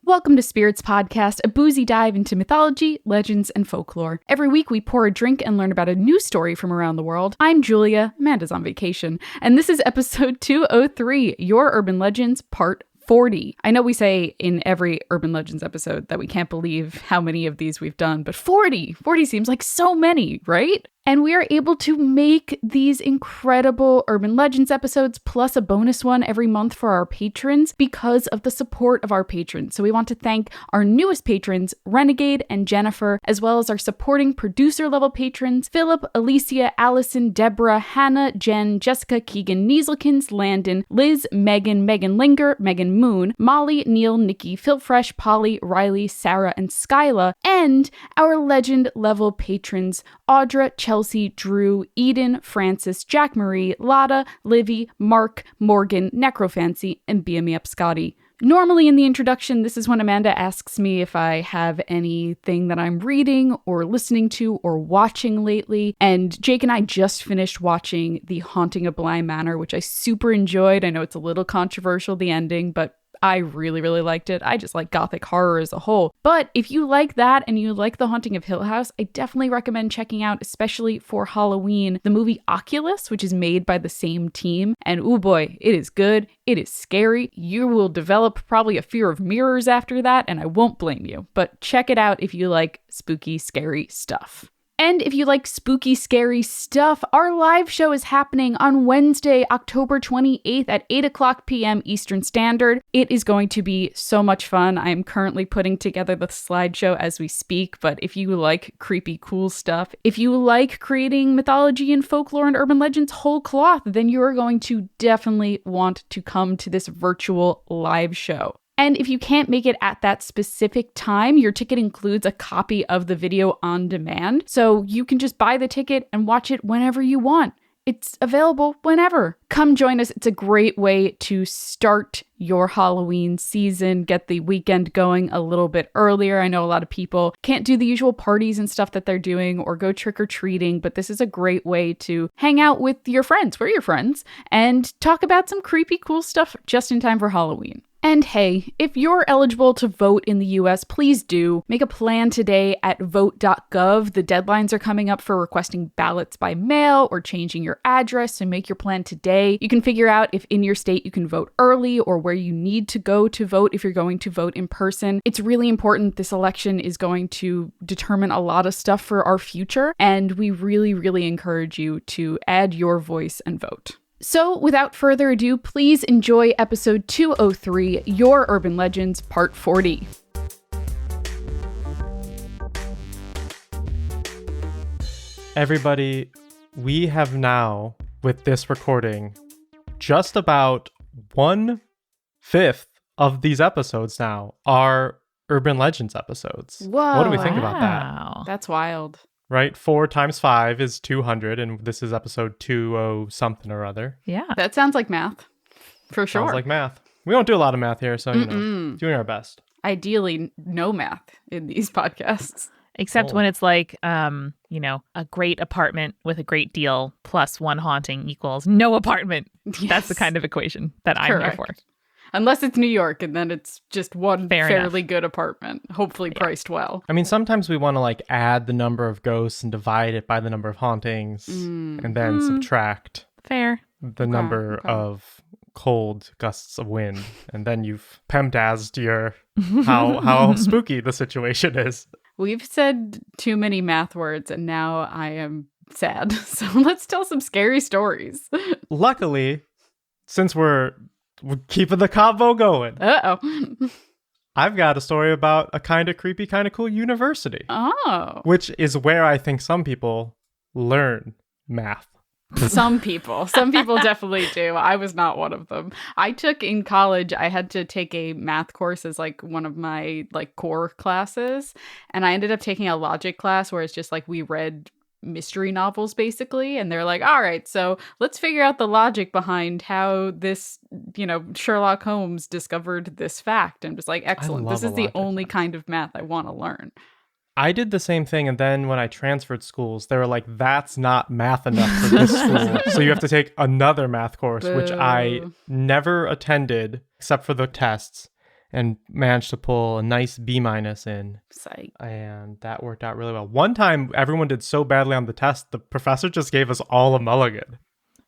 Welcome to Spirits Podcast, a boozy dive into mythology, legends, and folklore. Every week we pour a drink and learn about a new story from around the world. I'm Julia, Amanda's on vacation, and this is episode 203, Your Urban Legends, Part 40. I know we say in every Urban Legends episode that we can't believe how many of these we've done, but 40 seems like so many, right? And we are able to make these incredible Urban Legends episodes plus a bonus one every month for our patrons because of the support of our patrons. So we want to thank our newest patrons, Renegade and Jennifer, as well as our supporting producer level patrons, Philip, Alicia, Allison, Deborah, Hannah, Jen, Jessica, Keegan, Nieselkins, Landon, Liz, Megan, Megan Linger, Megan Moon, Molly, Neil, Nikki, Phil Fresh, Polly, Riley, Sarah, and Skyla, and our legend level patrons, Audra, Chelsea, Drew, Eden, Francis, Jack Marie, Lotta, Livy, Mark, Morgan, Necrofancy, and BME Up Scotty. Normally in the introduction, this is when Amanda asks me if I have anything that I'm reading or listening to or watching lately. And Jake and I just finished watching The Haunting of Bly Manor, which I super enjoyed. I know it's a little controversial, the ending, but I really, really liked it. I just like gothic horror as a whole. But if you like that and you like The Haunting of Hill House, I definitely recommend checking out, especially for Halloween, the movie Oculus, which is made by the same team. And oh boy, it is good. It is scary. You will develop probably a fear of mirrors after that, and I won't blame you. But check it out if you like spooky, scary stuff. And if you like spooky, scary stuff, our live show is happening on Wednesday, October 28th at 8 o'clock p.m. Eastern Standard. It is going to be so much fun. I am currently putting together the slideshow as we speak, but if you like creepy, cool stuff, if you like creating mythology and folklore and urban legends whole cloth, then you are going to definitely want to come to this virtual live show. And if you can't make it at that specific time, your ticket includes a copy of the video on demand. So you can just buy the ticket and watch it whenever you want. It's available whenever. Come join us. It's a great way to start your Halloween season, get the weekend going a little bit earlier. I know a lot of people can't do the usual parties and stuff that they're doing or go trick-or-treating, but this is a great way to hang out with your friends. We're your friends, and talk about some creepy, cool stuff just in time for Halloween. And hey, if you're eligible to vote in the US, please do. Make a plan today at vote.gov. The deadlines are coming up for requesting ballots by mail or changing your address, so make your plan today. You can figure out if in your state you can vote early or where you need to go to vote if you're going to vote in person. It's really important. This election is going to determine a lot of stuff for our future, and we really, really encourage you to add your voice and vote. So, without further ado, please enjoy episode 203, Your Urban Legends, Part 40. Everybody, we have now, with this recording, just about 1/5 of these episodes now are Urban Legends episodes. Whoa. What do we think about that? That's wild. Right? 4 times 5 is 200, and this is episode 20 something or other. Yeah. That sounds like math. For sure. Sounds like math. We don't do a lot of math here, so, doing our best. Ideally, no math in these podcasts. Except when it's like, a great apartment with a great deal plus one haunting equals no apartment. Yes. That's the kind of equation that I'm here for. Unless it's New York, and then it's just one Fair fairly enough. good apartment, hopefully priced well. I mean, sometimes we want to add the number of ghosts and divide it by the number of hauntings and then subtract Fair. the number of cold gusts of wind. And then you've PEMDAS'd your how spooky the situation is. We've said too many math words, and now I am sad. So let's tell some scary stories. Luckily, since we're keeping the convo going. Uh-oh. I've got a story about a kind of creepy, kind of cool university. Oh. Which is where I think some people learn math. Some people definitely do. I was not one of them. I took in college, I had to take a math course as one of my core classes. And I ended up taking a logic class where it's just we read mystery novels basically, and they're like, all right, so let's figure out the logic behind how this Sherlock Holmes discovered this fact. And just excellent, this is the only kind of math I want to learn. I did the same thing, and then when I transferred schools, they were like, that's not math enough for this school, so you have to take another math course. Which I never attended except for the tests. and managed to pull a nice B- in. Psych. And that worked out really well. One time, everyone did so badly on the test, the professor just gave us all a mulligan.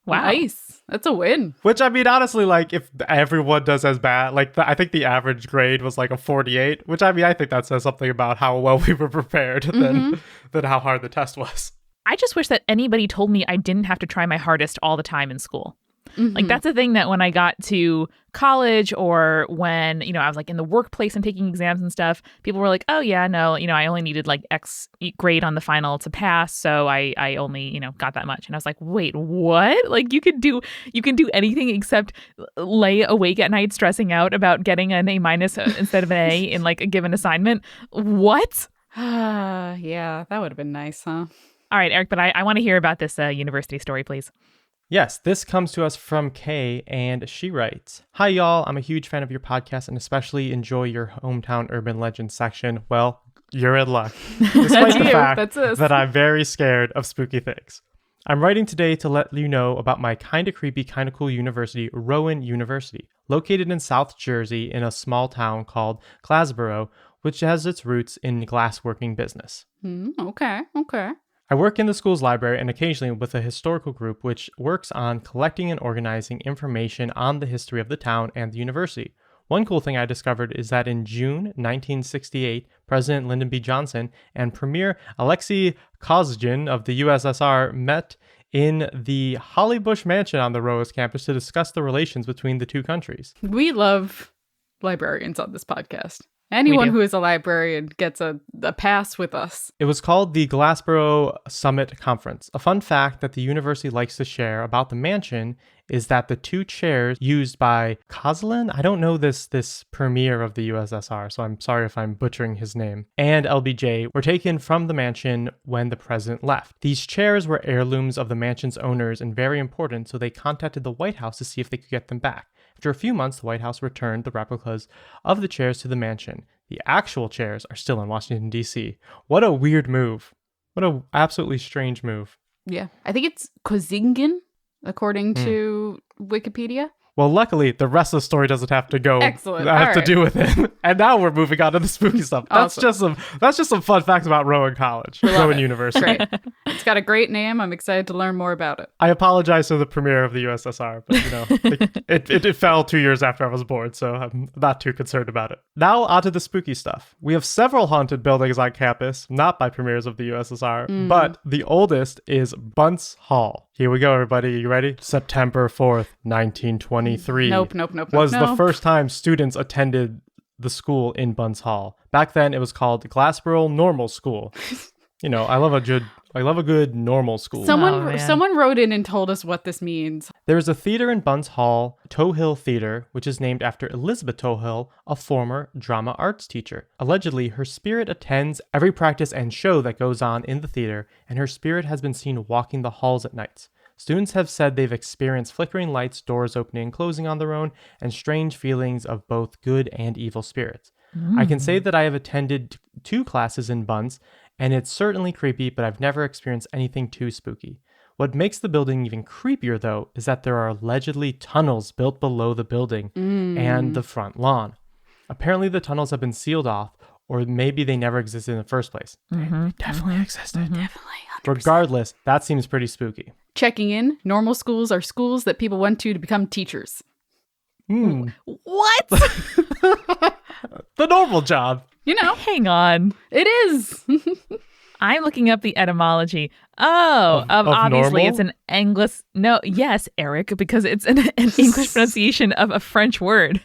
Wow. Nice. That's a win. Which, I mean, honestly, like, if everyone does as bad, like, I think the average grade was like a 48, which, I mean, I think that says something about how well we were prepared than how hard the test was. I just wish that anybody told me I didn't have to try my hardest all the time in school. Like, that's the thing that when I got to college or when, I was like in the workplace and taking exams and stuff, people were like, oh, yeah, no, I only needed like X grade on the final to pass. So I only, got that much. And I was like, wait, what? Like you can do anything except lay awake at night stressing out about getting an A- instead of an A in like a given assignment. What? Yeah, that would have been nice, huh? All right, Eric, but I want to hear about this university story, please. Yes, this comes to us from Kay, and she writes, "Hi, y'all. I'm a huge fan of your podcast and especially enjoy your hometown urban legend section. Well, you're in luck, despite the fact that I'm very scared of spooky things. I'm writing today to let you know about my kinda creepy, kinda cool university, Rowan University, located in South Jersey in a small town called Glassboro, which has its roots in glassworking business. Okay. I work in the school's library and occasionally with a historical group which works on collecting and organizing information on the history of the town and the university. One cool thing I discovered is that in June 1968, President Lyndon B. Johnson and Premier Alexei Kosygin of the USSR met in the Hollybush Mansion on the Rose campus to discuss the relations between the two countries. We love librarians on this podcast. Anyone who is a librarian gets a pass with us. It was called the Glassboro Summit Conference. A fun fact that the university likes to share about the mansion is that the two chairs used by Kosygin, I don't know this premier of the USSR, so I'm sorry if I'm butchering his name, and LBJ were taken from the mansion when the president left. These chairs were heirlooms of the mansion's owners and very important, so they contacted the White House to see if they could get them back. After a few months, the White House returned the replicas of the chairs to the mansion. The actual chairs are still in Washington, D.C. What a weird move. What an absolutely strange move. Yeah. I think it's Kosygin, according to Wikipedia. Well, luckily, the rest of the story doesn't have to go. Excellent. Have to do with him. And now we're moving on to the spooky stuff. That's Awesome. that's just some fun facts about Rowan College, Rowan University. Great. It's got a great name. I'm excited to learn more about it. I apologize to the premier of the USSR, but it fell 2 years after I was born, so I'm not too concerned about it. Now onto the spooky stuff. We have several haunted buildings on campus, not by premiers of the USSR, but the oldest is Bunce Hall. Here we go, everybody. You ready? September 4th, 1923. Nope. Was the first time students attended the school in Bunce Hall. Back then, it was called Glassboro Normal School. I love a good normal school. Someone wrote in and told us what this means. There is a theater in Bunce Hall, Tohill Theater, which is named after Elizabeth Tohill, a former drama arts teacher. Allegedly, her spirit attends every practice and show that goes on in the theater, and her spirit has been seen walking the halls at nights. Students have said they've experienced flickering lights, doors opening and closing on their own, and strange feelings of both good and evil spirits. I can say that I have attended 2 classes in Bunce, and it's certainly creepy, but I've never experienced anything too spooky. What makes the building even creepier, though, is that there are allegedly tunnels built below the building and the front lawn. Apparently, the tunnels have been sealed off, or maybe they never existed in the first place. They definitely existed. Definitely. 100%. Regardless, that seems pretty spooky. Checking in, normal schools are schools that people went to become teachers. What? The normal job. Hang on. It is. I'm looking up the etymology. Of obviously normal? It's an English. No, yes, Eric, because it's an English pronunciation of a French word.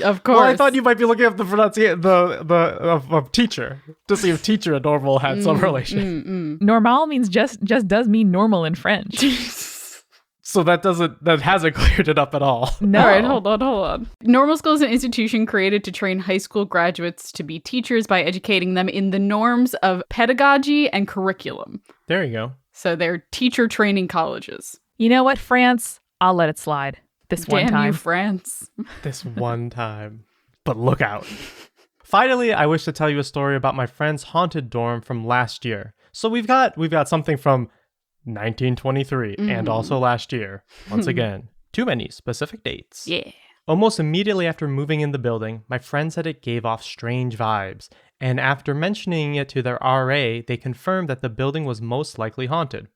Of course. Well, I thought you might be looking up the pronunciation of teacher to see if teacher and normal had some relation. Normal means just does mean normal in French. So that hasn't cleared it up at all. No. All right, hold on. Normal school is an institution created to train high school graduates to be teachers by educating them in the norms of pedagogy and curriculum. There you go. So they're teacher training colleges. You know what, France? I'll let it slide. This one Damn time. you, France. This one time. But look out. Finally, I wish to tell you a story about my friend's haunted dorm from last year. So we've got something from 1923 and also last year. Once again, too many specific dates. Yeah. Almost immediately after moving in the building, my friend said it gave off strange vibes, and after mentioning it to their RA, they confirmed that the building was most likely haunted.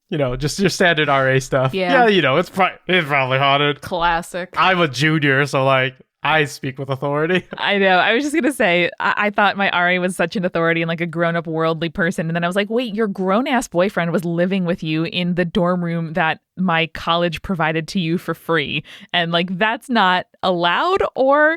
You know, just your standard RA stuff. Yeah. You know, it's probably haunted. Classic. I'm a junior, so like, I speak with authority. I know. I was just going to say, I thought my RA was such an authority and like a grown-up worldly person. And then I was like, wait, your grown-ass boyfriend was living with you in the dorm room that my college provided to you for free. And like, that's not allowed or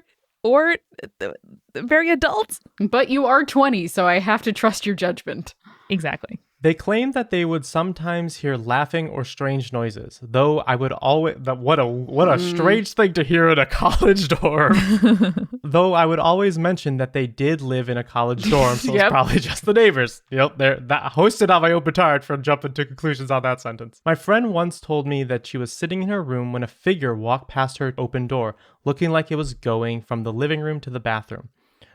very adult. But you are 20, so I have to trust your judgment. Exactly. They claimed that they would sometimes hear laughing or strange noises, though I would always... What a strange thing to hear in a college dorm. Though I would always mention that they did live in a college dorm, so it's probably just the neighbors. Yep, that hosted on my own petard from jumping to conclusions on that sentence. My friend once told me that she was sitting in her room when a figure walked past her open door, looking like it was going from the living room to the bathroom.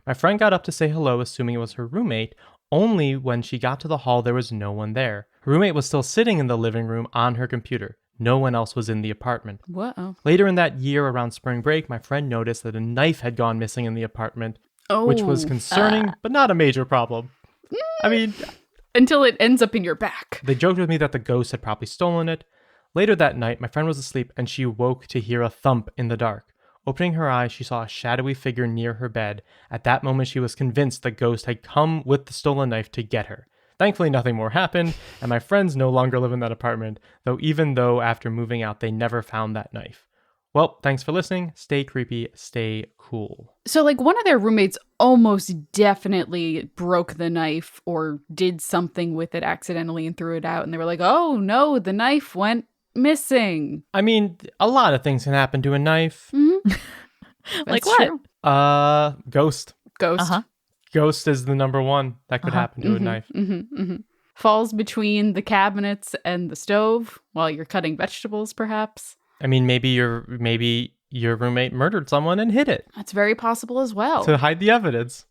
My friend got up to say hello, assuming it was her roommate. Only when she got to the hall, there was no one there. Her roommate was still sitting in the living room on her computer. No one else was in the apartment. Whoa. Later in that year, around spring break, my friend noticed that a knife had gone missing in the apartment, which was concerning, but not a major problem. I mean... Until it ends up in your back. They joked with me that the ghost had probably stolen it. Later that night, my friend was asleep, and she woke to hear a thump in the dark. Opening her eyes, she saw a shadowy figure near her bed. At that moment, she was convinced the ghost had come with the stolen knife to get her. Thankfully, nothing more happened, and my friends no longer live in that apartment, even though after moving out, they never found that knife. Well, thanks for listening. Stay creepy, stay cool. So, like, one of their roommates almost definitely broke the knife or did something with it accidentally and threw it out, and they were like, oh, no, the knife went missing. I mean, a lot of things can happen to a knife. Mm-hmm. Like what? True. Ghost. Uh-huh. Ghost is the number one that could happen to a knife. Falls between the cabinets and the stove while you're cutting vegetables, perhaps. I mean, maybe your roommate murdered someone and hid it. That's very possible as well. To hide the evidence.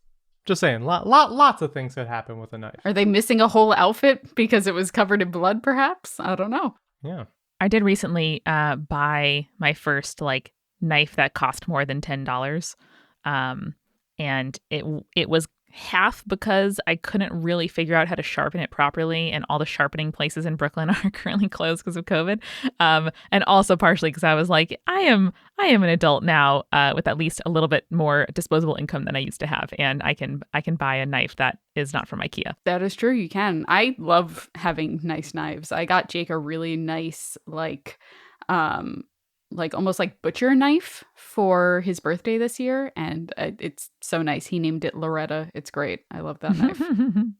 Just saying, lots of things could happen with a knife. Are they missing a whole outfit because it was covered in blood, perhaps? I don't know. Yeah. I did recently buy my first like knife that cost more than $10. And it was half because I couldn't really figure out how to sharpen it properly, and all the sharpening places in Brooklyn are currently closed because of COVID. And also partially because I was like, I am an adult now with at least a little bit more disposable income than I used to have, and I can buy a knife that is not from IKEA. That is true. You can. I love having nice knives. I got Jake a really nice like almost like butcher knife for his birthday this year, and it's so nice. He named it Loretta. It's great. I love that knife.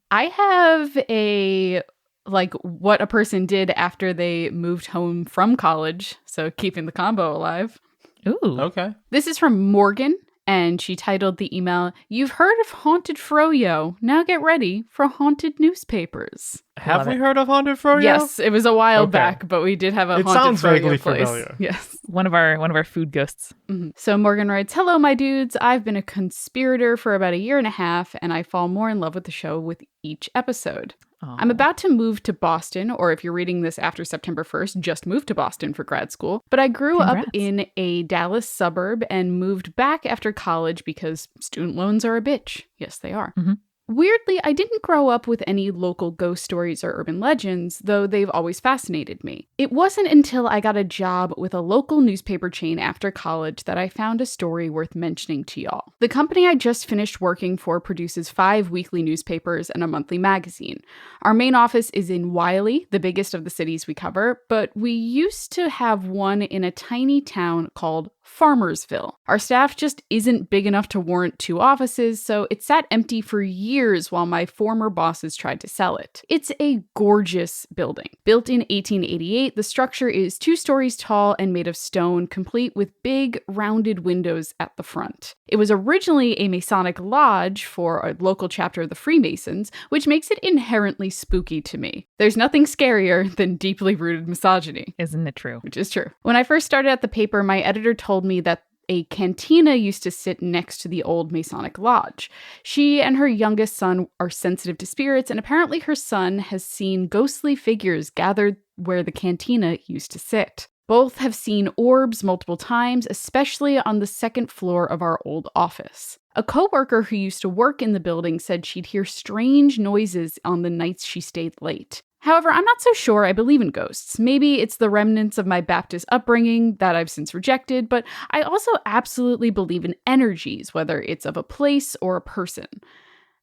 I have a like what a person did after they moved home from college, so keeping the combo alive. Ooh. Okay. This is from Morgan, and she titled the email, "You've heard of Haunted Froyo. Now get ready for haunted newspapers." Have we heard of Haunted Froyo? Yes, it was a while back, but we did have a Haunted sounds Froyo vaguely place. familiar. Yes. One of our food ghosts. Mm-hmm. So Morgan writes, "Hello, my dudes. I've been a conspirator for about a year and a half, and I fall more in love with the show with each episode. Aww. I'm about to move to Boston, or if you're reading this after September 1st, just moved to Boston for grad school. But I grew up in a Dallas suburb and moved back after college because student loans are a bitch. Yes, they are. Mm-hmm. Weirdly, I didn't grow up with any local ghost stories or urban legends, though they've always fascinated me. It wasn't until I got a job with a local newspaper chain after college that I found a story worth mentioning to y'all. The company I just finished working for produces 5 weekly newspapers and a monthly magazine. Our main office is in Wiley, the biggest of the cities we cover, but we used to have one in a tiny town called Farmersville. Our staff just isn't big enough to warrant 2 offices, so it sat empty for years while my former bosses tried to sell it. It's a gorgeous building. Built in 1888, the structure is 2 stories tall and made of stone, complete with big, rounded windows at the front. It was originally a Masonic lodge for a local chapter of the Freemasons, which makes it inherently spooky to me. There's nothing scarier than deeply rooted misogyny. Isn't it true? Which is true. When I first started at the paper, my editor told me that a cantina used to sit next to the old Masonic lodge. She and her youngest son are sensitive to spirits, and apparently her son has seen ghostly figures gathered where the cantina used to sit. Both have seen orbs multiple times, especially on the second floor of our old office. A coworker who used to work in the building said she'd hear strange noises on the nights she stayed late. However, I'm not so sure I believe in ghosts. Maybe it's the remnants of my Baptist upbringing that I've since rejected, but I also absolutely believe in energies, whether it's of a place or a person.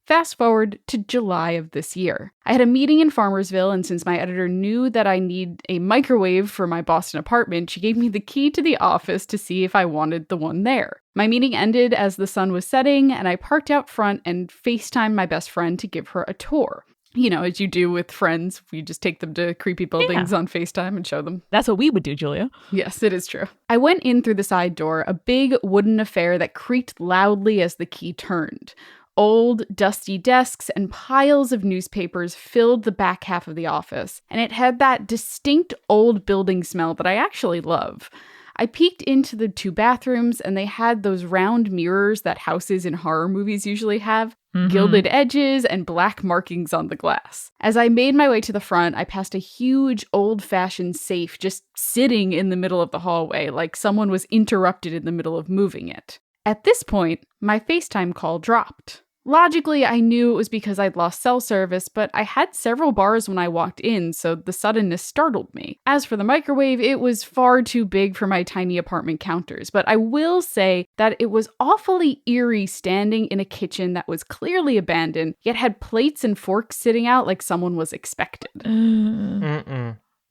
Fast forward to July of this year. I had a meeting in Farmersville, and since my editor knew that I need a microwave for my Boston apartment, she gave me the key to the office to see if I wanted the one there. My meeting ended as the sun was setting, and I parked out front and FaceTimed my best friend to give her a tour. You know, as you do with friends, you just take them to creepy buildings on FaceTime and show them. That's what we would do, Julia. Yes, it is true. I went in through the side door, a big wooden affair that creaked loudly as the key turned. Old, dusty desks and piles of newspapers filled the back half of the office, and it had that distinct old building smell that I actually love. I peeked into the 2 bathrooms, and they had those round mirrors that houses in horror movies usually have, gilded edges and black markings on the glass. As I made my way to the front, I passed a huge old-fashioned safe just sitting in the middle of the hallway, like someone was interrupted in the middle of moving it. At this point, my FaceTime call dropped. Logically, I knew it was because I'd lost cell service, but I had several bars when I walked in, so the suddenness startled me. As for the microwave, it was far too big for my tiny apartment counters, but I will say that it was awfully eerie standing in a kitchen that was clearly abandoned, yet had plates and forks sitting out like someone was expected.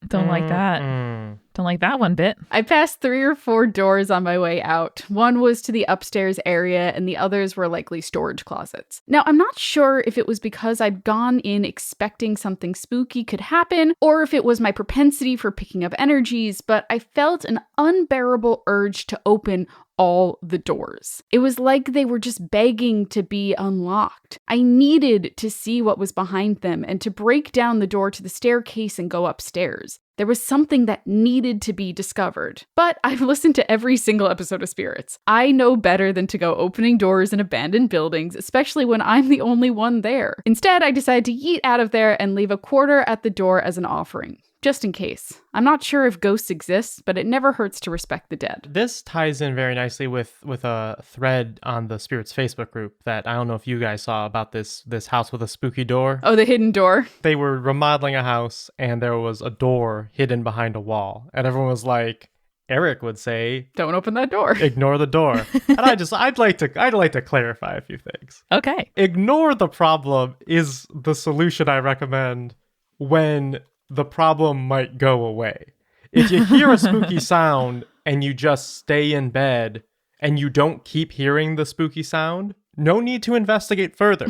Don't like that. Don't like that one bit. I passed 3 or 4 doors on my way out. One was to the upstairs area, and the others were likely storage closets. Now, I'm not sure if it was because I'd gone in expecting something spooky could happen, or if it was my propensity for picking up energies, but I felt an unbearable urge to open all the doors. It was like they were just begging to be unlocked. I needed to see what was behind them and to break down the door to the staircase and go upstairs. There was something that needed to be discovered. But I've listened to every single episode of Spirits. I know better than to go opening doors in abandoned buildings, especially when I'm the only one there. Instead, I decided to yeet out of there and leave a quarter at the door as an offering. Just in case. I'm not sure if ghosts exist, but it never hurts to respect the dead. This ties in very nicely with a thread on the Spirits Facebook group that I don't know if you guys saw about this house with a spooky door. Oh, the hidden door. They were remodeling a house and there was a door hidden behind a wall. And everyone was like, Eric would say, don't open that door. Ignore the door. And I'd like to clarify a few things. Okay. Ignore the problem is the solution I recommend when the problem might go away. If you hear a spooky sound and you just stay in bed and you don't keep hearing the spooky sound, no need to investigate further.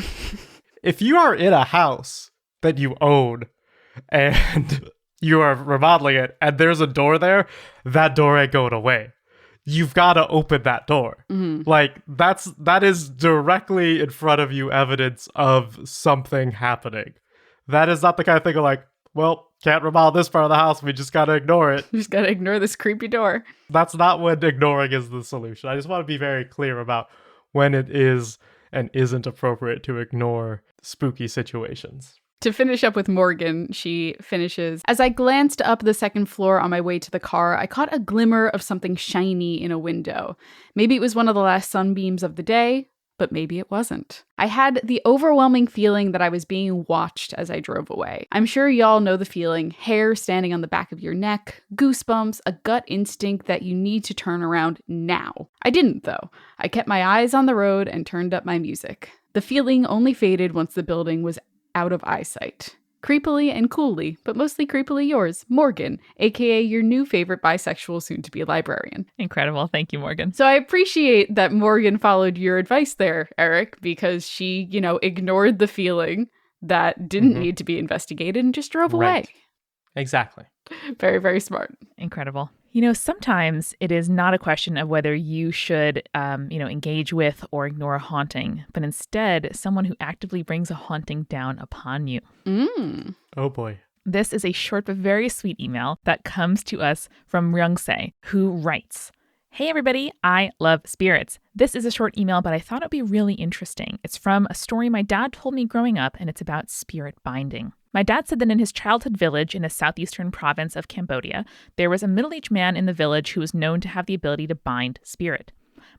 If you are in a house that you own and you are remodeling it and there's a door there, that door ain't going away. You've got to open that door. Like that is directly in front of you evidence of something happening. That is not the kind of thing of like, well, can't remodel this part of the house. We just got to ignore it. You just got to ignore this creepy door. That's not when ignoring is the solution. I just want to be very clear about when it is and isn't appropriate to ignore spooky situations. To finish up with Morgan, she finishes, as I glanced up the second floor on my way to the car, I caught a glimmer of something shiny in a window. Maybe it was one of the last sunbeams of the day, but maybe it wasn't. I had the overwhelming feeling that I was being watched as I drove away. I'm sure y'all know the feeling, hair standing on the back of your neck, goosebumps, a gut instinct that you need to turn around now. I didn't, though. I kept my eyes on the road and turned up my music. The feeling only faded once the building was out of eyesight. Creepily and coolly, but mostly creepily yours, Morgan, aka your new favorite bisexual soon-to-be librarian. Incredible. Thank you, Morgan. So I appreciate that Morgan followed your advice there, Eric, because she, ignored the feeling that didn't need to be investigated and just drove away. Exactly. Very, very smart. Incredible. Sometimes it is not a question of whether you should, engage with or ignore a haunting, but instead someone who actively brings a haunting down upon you. Oh boy. This is a short but very sweet email that comes to us from Ryungse, who writes, Hey everybody, I love spirits. This is a short email, but I thought it would be really interesting. It's from a story my dad told me growing up, and it's about spirit binding. My dad said that in his childhood village in a southeastern province of Cambodia, there was a middle-aged man in the village who was known to have the ability to bind spirit.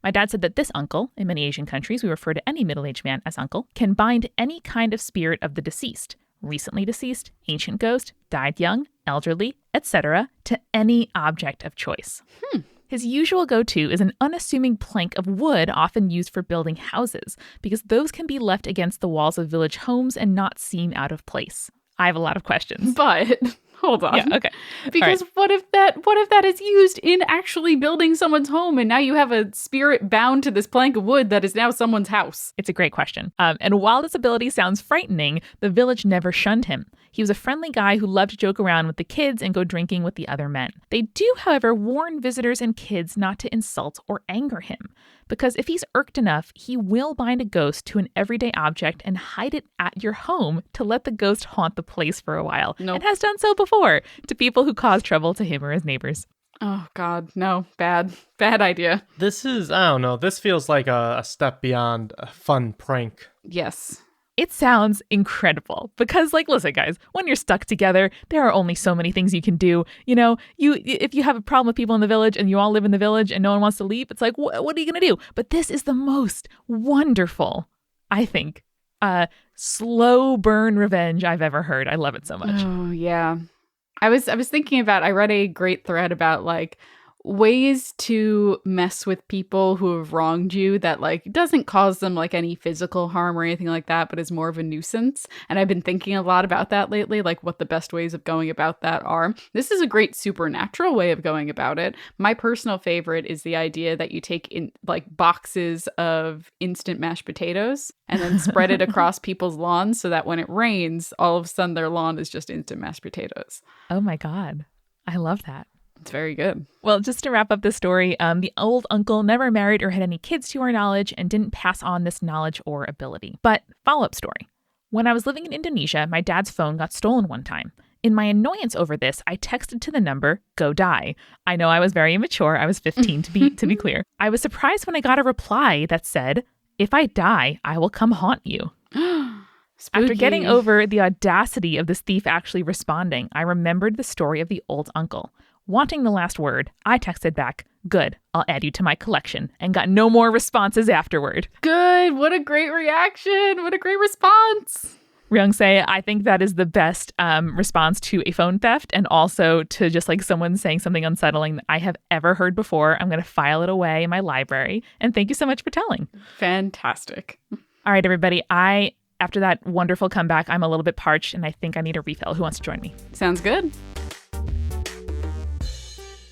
My dad said that this uncle, in many Asian countries we refer to any middle-aged man as uncle, can bind any kind of spirit of the deceased, recently deceased, ancient ghost, died young, elderly, etc., to any object of choice. His usual go-to is an unassuming plank of wood often used for building houses, because those can be left against the walls of village homes and not seem out of place. I have a lot of questions. But hold on. Yeah, okay. Because what if that is used in actually building someone's home and now you have a spirit bound to this plank of wood that is now someone's house? It's a great question. And while this ability sounds frightening, the village never shunned him. He was a friendly guy who loved to joke around with the kids and go drinking with the other men. They do, however, warn visitors and kids not to insult or anger him, because if he's irked enough, he will bind a ghost to an everyday object and hide it at your home to let the ghost haunt the place for a while. Nope. And has done so before to people who cause trouble to him or his neighbors. Oh, God, no. Bad idea. This is, I don't know, this feels like a step beyond a fun prank. Yes. It sounds incredible because, like, listen, guys, when you're stuck together, there are only so many things you can do. You know, if you have a problem with people in the village and you all live in the village and no one wants to leave, it's like, what are you going to do? But this is the most wonderful, I think, slow burn revenge I've ever heard. I love it so much. Oh, yeah. I was thinking about, I read a great thread about, like, ways to mess with people who have wronged you that, like, doesn't cause them, like, any physical harm or anything like that, but is more of a nuisance. And I've been thinking a lot about that lately, like what the best ways of going about that are. This is a great supernatural way of going about it. My personal favorite is the idea that you take in, like, boxes of instant mashed potatoes and then spread it across people's lawns so that when it rains, all of a sudden their lawn is just instant mashed potatoes. Oh my God. I love that. It's very good. Well, just to wrap up the story, the old uncle never married or had any kids to our knowledge and didn't pass on this knowledge or ability. But follow-up story. When I was living in Indonesia, my dad's phone got stolen one time. In my annoyance over this, I texted to the number, "Go die." I know I was very immature. I was 15 to be clear. I was surprised when I got a reply that said, "If I die, I will come haunt you." After getting over the audacity of this thief actually responding, I remembered the story of the old uncle. Wanting the last word, I texted back, "Good, I'll add you to my collection," and got no more responses afterward. Good. What a great reaction. What a great response. Ryung say, I think that is the best response to a phone theft and also to just like someone saying something unsettling that I have ever heard before. I'm going to file it away in my library. And thank you so much for telling. Fantastic. All right, everybody. After that wonderful comeback, I'm a little bit parched and I think I need a refill. Who wants to join me? Sounds good.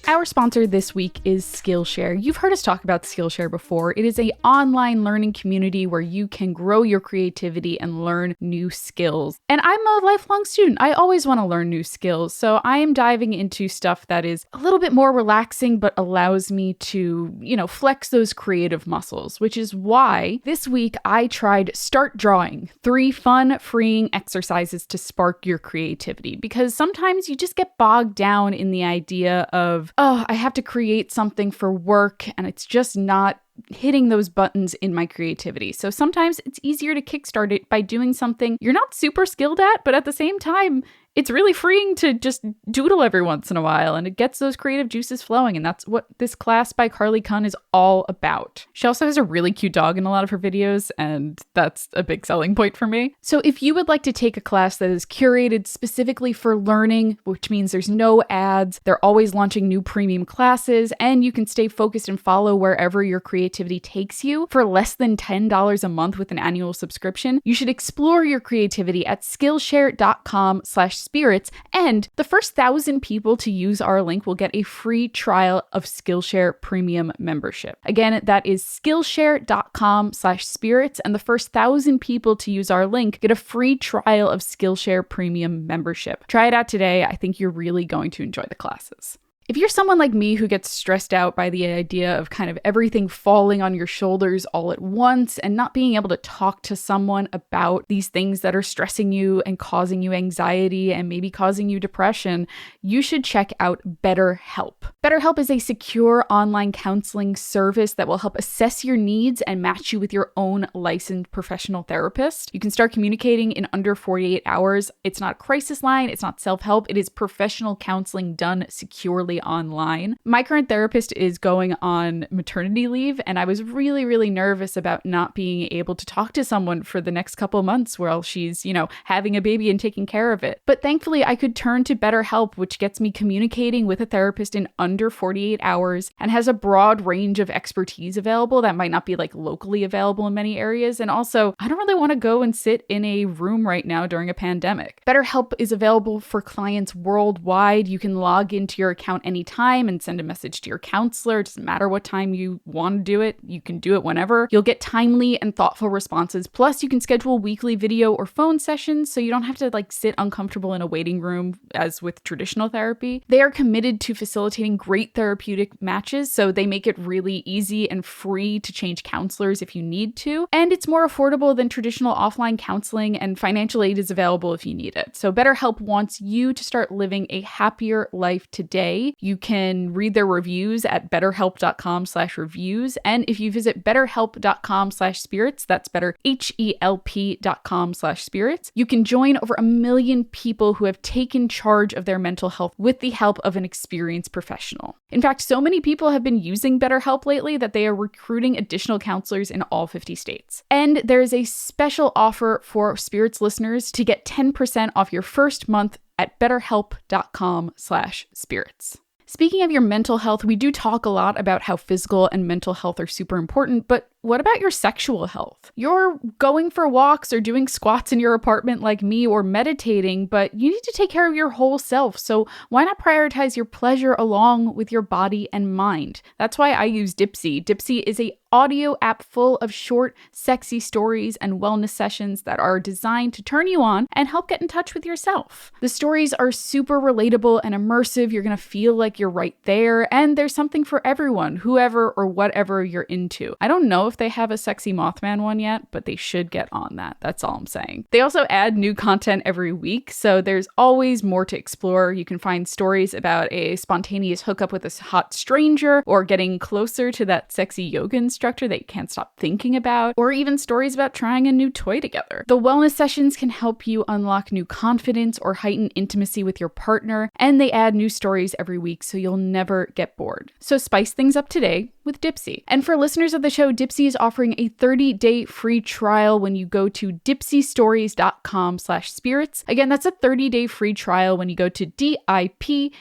Our sponsor this week is Skillshare. You've heard us talk about Skillshare before. It is an online learning community where you can grow your creativity and learn new skills. And I'm a lifelong student. I always want to learn new skills. So I am diving into stuff that is a little bit more relaxing, but allows me to, flex those creative muscles, which is why this week I tried Start Drawing, 3 fun, freeing exercises to spark your creativity. Because sometimes you just get bogged down in the idea of, I have to create something for work and it's just not hitting those buttons in my creativity. So sometimes it's easier to kickstart it by doing something you're not super skilled at, but at the same time, it's really freeing to just doodle every once in a while and it gets those creative juices flowing. And that's what this class by Carly Kunn is all about. She also has a really cute dog in a lot of her videos, and that's a big selling point for me. So if you would like to take a class that is curated specifically for learning, which means there's no ads, they're always launching new premium classes, and you can stay focused and follow wherever your creativity takes you for less than $10 a month with an annual subscription, you should explore your creativity at Skillshare.com/spirits, and the first 1,000 people to use our link will get a free trial of Skillshare Premium membership. Again, that is Skillshare.com/spirits, and the first 1,000 people to use our link get a free trial of Skillshare Premium membership. Try it out today. I think you're really going to enjoy the classes. If you're someone like me who gets stressed out by the idea of kind of everything falling on your shoulders all at once and not being able to talk to someone about these things that are stressing you and causing you anxiety and maybe causing you depression, you should check out BetterHelp. BetterHelp is a secure online counseling service that will help assess your needs and match you with your own licensed professional therapist. You can start communicating in under 48 hours. It's not a crisis line, it's not self-help, it is professional counseling done securely online. My current therapist is going on maternity leave, and I was really nervous about not being able to talk to someone for the next couple of months while she's, having a baby and taking care of it. But thankfully, I could turn to BetterHelp, which gets me communicating with a therapist in under 48 hours and has a broad range of expertise available that might not be locally available in many areas. And also, I don't really want to go and sit in a room right now during a pandemic. BetterHelp is available for clients worldwide. You can log into your account anytime and send a message to your counselor. It doesn't matter what time you want to do it. You can do it whenever. You'll get timely and thoughtful responses. Plus, you can schedule weekly video or phone sessions so you don't have to sit uncomfortable in a waiting room as with traditional therapy. They are committed to facilitating great therapeutic matches, so they make it really easy and free to change counselors if you need to. And it's more affordable than traditional offline counseling, and financial aid is available if you need it. So BetterHelp wants you to start living a happier life today. You can read their reviews at betterhelp.com/reviews. And if you visit betterhelp.com/spirits, that's betterhelp.com/spirits, you can join over 1 million people who have taken charge of their mental health with the help of an experienced professional. In fact, so many people have been using BetterHelp lately that they are recruiting additional counselors in all 50 states. And there is a special offer for Spirits listeners to get 10% off your first month at betterhelp.com/spirits. Speaking of your mental health, we do talk a lot about how physical and mental health are super important, but what about your sexual health? You're going for walks or doing squats in your apartment like me or meditating, but you need to take care of your whole self. So why not prioritize your pleasure along with your body and mind? That's why I use Dipsea. Dipsea is an audio app full of short, sexy stories and wellness sessions that are designed to turn you on and help get in touch with yourself. The stories are super relatable and immersive. You're going to feel like you're right there, and there's something for everyone, whoever or whatever you're into. I don't know if they have a sexy Mothman one yet, but they should get on that. That's all I'm saying. They also add new content every week, so there's always more to explore. You can find stories about a spontaneous hookup with a hot stranger, or getting closer to that sexy yoga instructor that you can't stop thinking about, or even stories about trying a new toy together. The wellness sessions can help you unlock new confidence or heighten intimacy with your partner, and they add new stories every week so you'll never get bored. So spice things up today with Dipsea. And for listeners of the show, Dipsea is offering a 30-day free trial when you go to dipseastories.com/spirits. Again, that's a 30-day free trial when you go to DIPSEA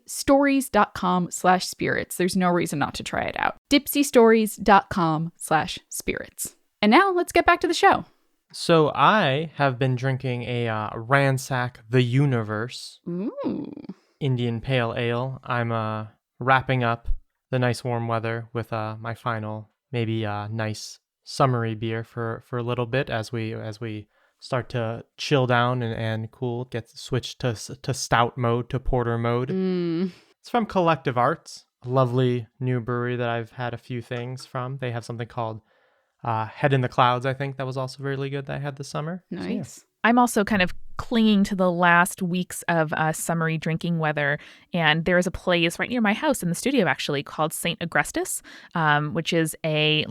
stories.com/spirits. There's no reason not to try it out. dipseastories.com/spirits. And now let's get back to the show. So I have been drinking a Ransack the Universe Indian Pale Ale. I'm wrapping up the nice warm weather with my final, maybe nice summery beer for a little bit as we start to chill down and cool, get switched to stout mode, to porter mode. It's from Collective Arts, a lovely new brewery that I've had a few things from. They have something called Head in the Clouds, I think, that was also really good that I had this summer. Nice. So, yeah. I'm also kind of clinging to the last weeks of summery drinking weather. And there is a place right near my house in the studio, actually, called St. Agrestis, which is a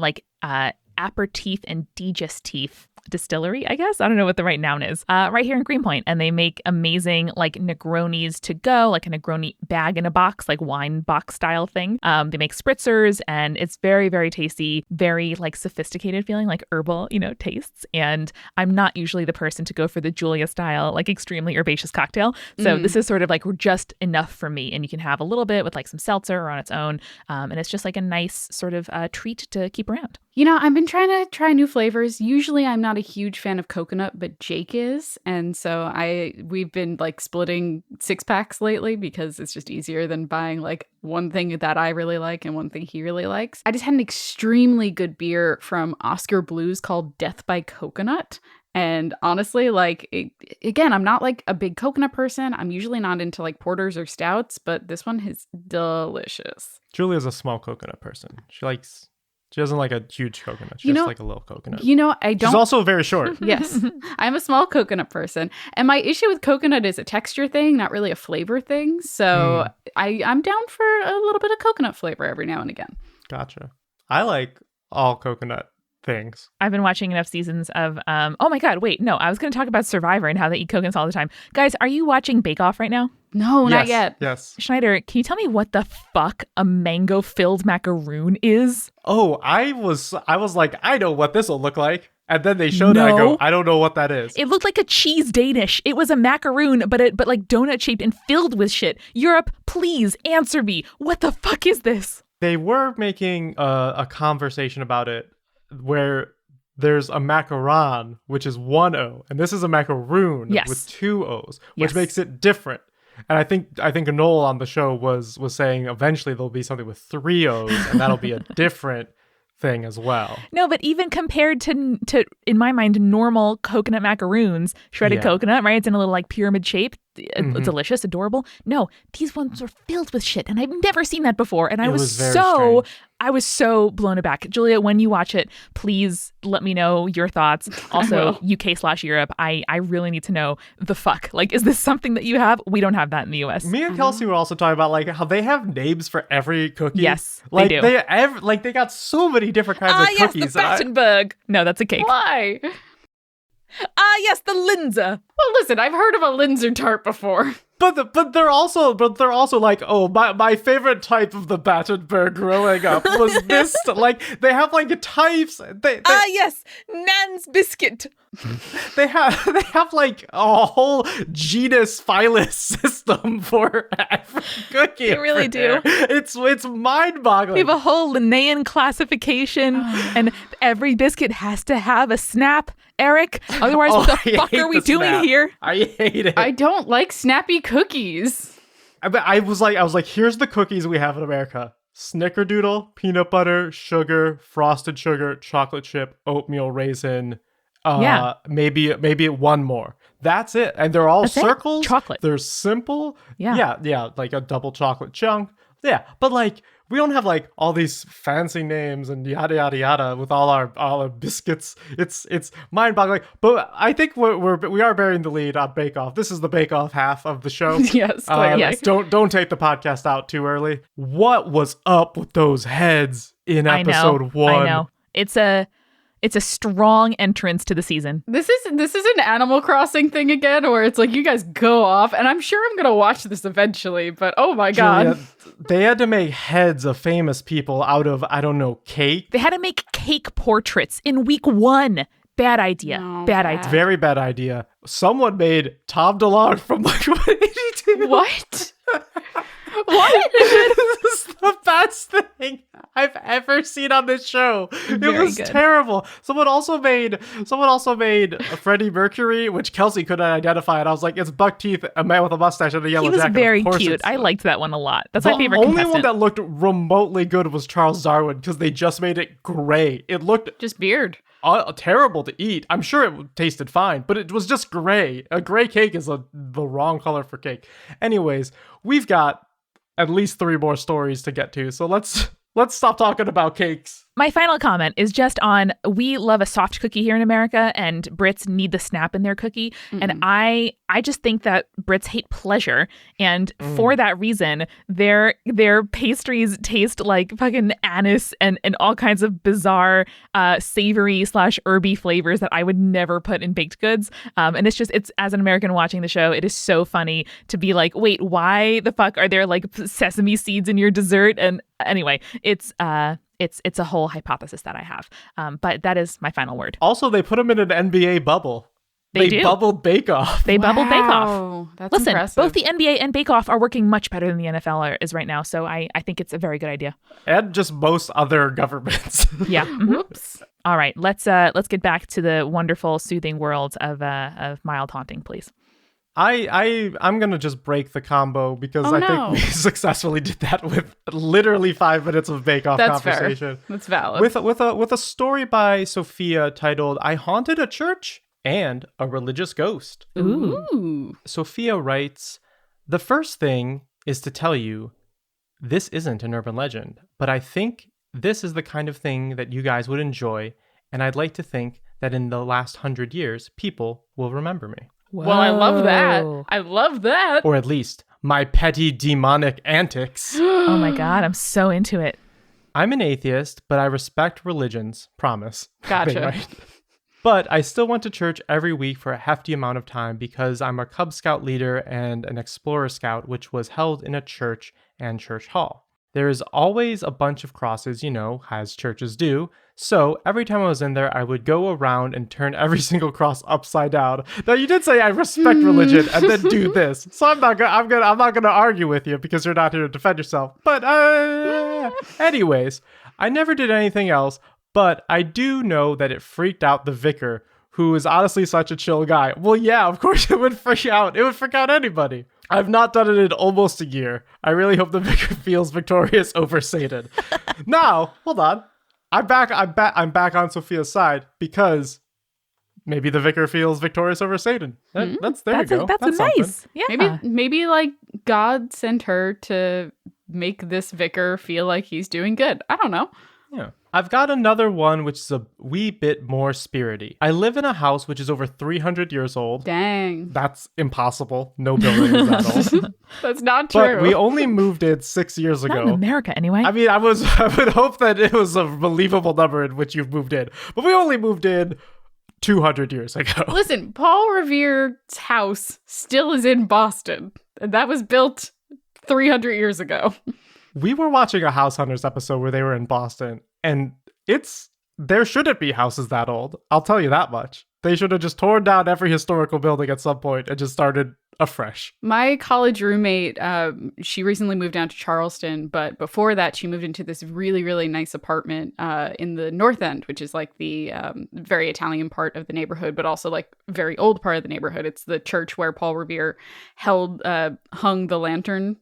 aperitif and digestif distillery, I guess. I don't know what the right noun is. Right here in Greenpoint. And they make amazing Negronis to go, like a Negroni bag in a box, like wine box style thing. They make spritzers, and it's very, very tasty, very sophisticated feeling, like herbal, tastes. And I'm not usually the person to go for the Julia style, extremely herbaceous cocktail. So this is sort of just enough for me. And you can have a little bit with some seltzer or on its own. And it's just a nice sort of treat to keep around. I've been trying to try new flavors. Usually I'm not a huge fan of coconut, but Jake is. And so we've been splitting 6-packs lately because it's just easier than buying one thing that I really like and one thing he really likes. I just had an extremely good beer from Oscar Blues called Death by Coconut. And honestly, like, again, I'm not like a big coconut person. I'm usually not into like porters or stouts, but this one is delicious. Julia's a small coconut person. She doesn't like a huge coconut. She just like a little coconut. I don't. She's also very short. Yes, I'm a small coconut person. And my issue with coconut is a texture thing, not really a flavor thing. So I'm down for a little bit of coconut flavor every now and again. Gotcha. I like all coconut things. I've been watching enough seasons of, oh my God, wait, no, I was going to talk about Survivor and how they eat coconuts all the time. Guys, are you watching Bake Off right now? No, not yet. Yes. Schneider, can you tell me what the fuck a mango-filled macaroon is? Oh, I was like, I know what this will look like. And then they showed it. I go, I don't know what that is. It looked like a cheese Danish. It was a macaroon, but like donut shaped and filled with shit. Europe, please answer me. What the fuck is this? They were making a conversation about it where there's a macaron, which is one O, and this is a macaroon with two O's, which makes it different. And I think Noel on the show was saying eventually there'll be something with three O's, and that'll be a different thing as well. No, but even compared to in my mind normal coconut macaroons, shredded coconut, right? It's in a little like pyramid shape, delicious, adorable. No, these ones are filled with shit, and I've never seen that before. And I was so blown aback. Julia, when you watch it, please let me know your thoughts. Also, UK/Europe, I really need to know the fuck. Like, is this something that you have? We don't have that in the US. Me and Kelsey were also talking about like how they have names for every cookie. Yes, like they do. They got so many different kinds of cookies. Yes, the Battenberg. No, that's a cake. Why? Yes, the Linzer. Well, listen, I've heard of a Linzer tart before. But they're also like, oh, my favorite type of the Battenberg growing up was this. Like, they have like types. Yes, Nan's biscuit. They have like a whole genus phylus system for every cookie. They really do. It's mind-boggling. We have a whole Linnaean classification, and every biscuit has to have a snap, Eric. Otherwise, what the fuck are we doing here? I hate it. I don't like snappy cookies. I was like, here's the cookies we have in America: Snickerdoodle, peanut butter, sugar, frosted sugar, chocolate chip, oatmeal raisin. Maybe one more. That's it. And they're all circles. Chocolate. They're simple. Yeah. Yeah. Like a double chocolate chunk. Yeah. But like, we don't have like all these fancy names and yada yada yada with all our biscuits. It's mind-boggling. But I think we are bearing the lead on Bake Off. This is the Bake Off half of the show. Yes, clearly. Yes. Don't take the podcast out too early. What was up with those heads in episode 1? I know. It's a strong entrance to the season. This is an Animal Crossing thing again, where it's like you guys go off, and I'm sure I'm gonna watch this eventually. But oh my god, Julia, they had to make heads of famous people out of, I don't know, cake. They had to make cake portraits in week 1. Bad idea. No, bad idea. Very bad idea. Someone made Tom DeLonge from like 182. What? What? This is the best thing I've ever seen on this show. It was terrible. Someone also made Freddie Mercury, which Kelsey couldn't identify, and I was like, it's buck teeth, a man with a mustache and a yellow jacket. He was very cute. I liked that one a lot. That's my favorite contestant. The only one that looked remotely good was Charles Darwin, because they just made it gray. It looked just beard. Terrible to eat. I'm sure it tasted fine, but it was just gray. A gray cake is the wrong color for cake. Anyways, we've got at least 3 more stories to get to, so let's stop talking about cakes. My final comment is just on, we love a soft cookie here in America, and Brits need the snap in their cookie. And I just think that Brits hate pleasure. And for that reason, their pastries taste like fucking anise and all kinds of bizarre savory/herby flavors that I would never put in baked goods. And it's as an American watching the show, it is so funny to be like, wait, why the fuck are there like sesame seeds in your dessert? And anyway, it's a whole hypothesis that I have. But that is my final word. Also, they put them in an NBA bubble. They do. Bubbled Bake Off. They bubbled Bake Off. That's Listen, impressive. both the NBA and Bake Off are working much better than the NFL is right now. So I think it's a very good idea. And just most other governments. Yeah. Whoops. All right. Let's get back to the wonderful, soothing world of mild haunting, please. I'm gonna just break the combo because I think we successfully did that with literally 5 minutes of Bake Off conversation. Fair. That's valid. With a story by Sophia titled "I Haunted a Church and a religious ghost. Ooh. Sophia writes, the first thing is to tell you, this isn't an urban legend, but I think this is the kind of thing that you guys would enjoy, and I'd like to think that in the last 100 years, people will remember me. Well, I love that. I love that. Or at least, my petty demonic antics. Oh my God, I'm so into it. I'm an atheist, but I respect religions. Promise. Gotcha. Right? But I still went to church every week for a hefty amount of time because I'm a Cub Scout leader and an Explorer Scout, which was held in a church and church hall. There is always a bunch of crosses, as churches do. So every time I was in there, I would go around and turn every single cross upside down. Now you did say I respect religion and then do this. So I'm not gonna argue with you because you're not here to defend yourself. But anyways, I never did anything else. But I do know that it freaked out the vicar, who is honestly such a chill guy. Well, yeah, of course it would freak out. It would freak out anybody. I've not done it in almost a year. I really hope the vicar feels victorious over Satan. Now, hold on. I'm back on Sophia's side because maybe the vicar feels victorious over Satan. There you go. That's nice. Yeah. Maybe like God sent her to make this vicar feel like he's doing good. I don't know. Yeah. I've got another one which is a wee bit more spirity. I live in a house which is over 300 years old. Dang. That's impossible. No building is that old. That's not true. But we only moved in 6 years ago. Not in America, anyway. I mean, I would hope that it was a believable number in which you've moved in. But we only moved in 200 years ago. Listen, Paul Revere's house still is in Boston. And that was built 300 years ago. We were watching a House Hunters episode where they were in Boston, and there shouldn't be houses that old. I'll tell you that much. They should have just torn down every historical building at some point and just started afresh. My college roommate, she recently moved down to Charleston, but before that, she moved into this really, really nice apartment in the North End, which is like the very Italian part of the neighborhood, but also like very old part of the neighborhood. It's the church where Paul Revere hung the lantern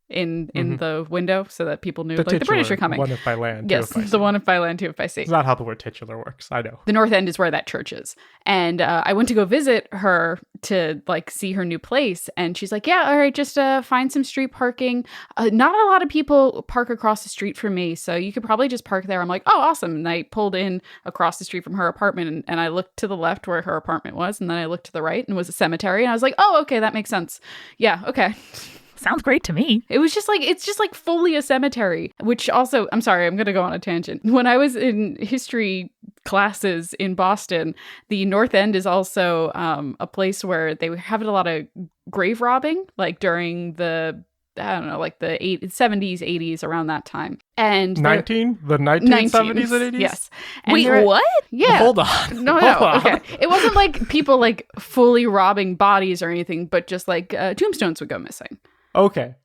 in the window so that people knew the British are coming. One if by land, yes, two if by sea. The one if by land, two if by sea. It's not how the word titular works. I know. The North End is where that church is. And I went to go visit her to like see her new place. And she's like, yeah, all right, just find some street parking. Not a lot of people park across the street from me, so you could probably just park there. I'm like, oh, awesome. And I pulled in across the street from her apartment and I looked to the left where her apartment was. And then I looked to the right and it was a cemetery. And I was like, oh, okay, that makes sense. Yeah, okay. Sounds great to me. It's just like fully a cemetery, which also, I'm sorry, I'm going to go on a tangent. When I was in history classes in Boston, the North End is also a place where they have a lot of grave robbing, like during the, I don't know, like the 70s, 80s, around that time. And the 1970s and 80s? Yes. And wait, what? Yeah. Hold on. No. Okay. It wasn't like people like fully robbing bodies or anything, but just like tombstones would go missing. Okay.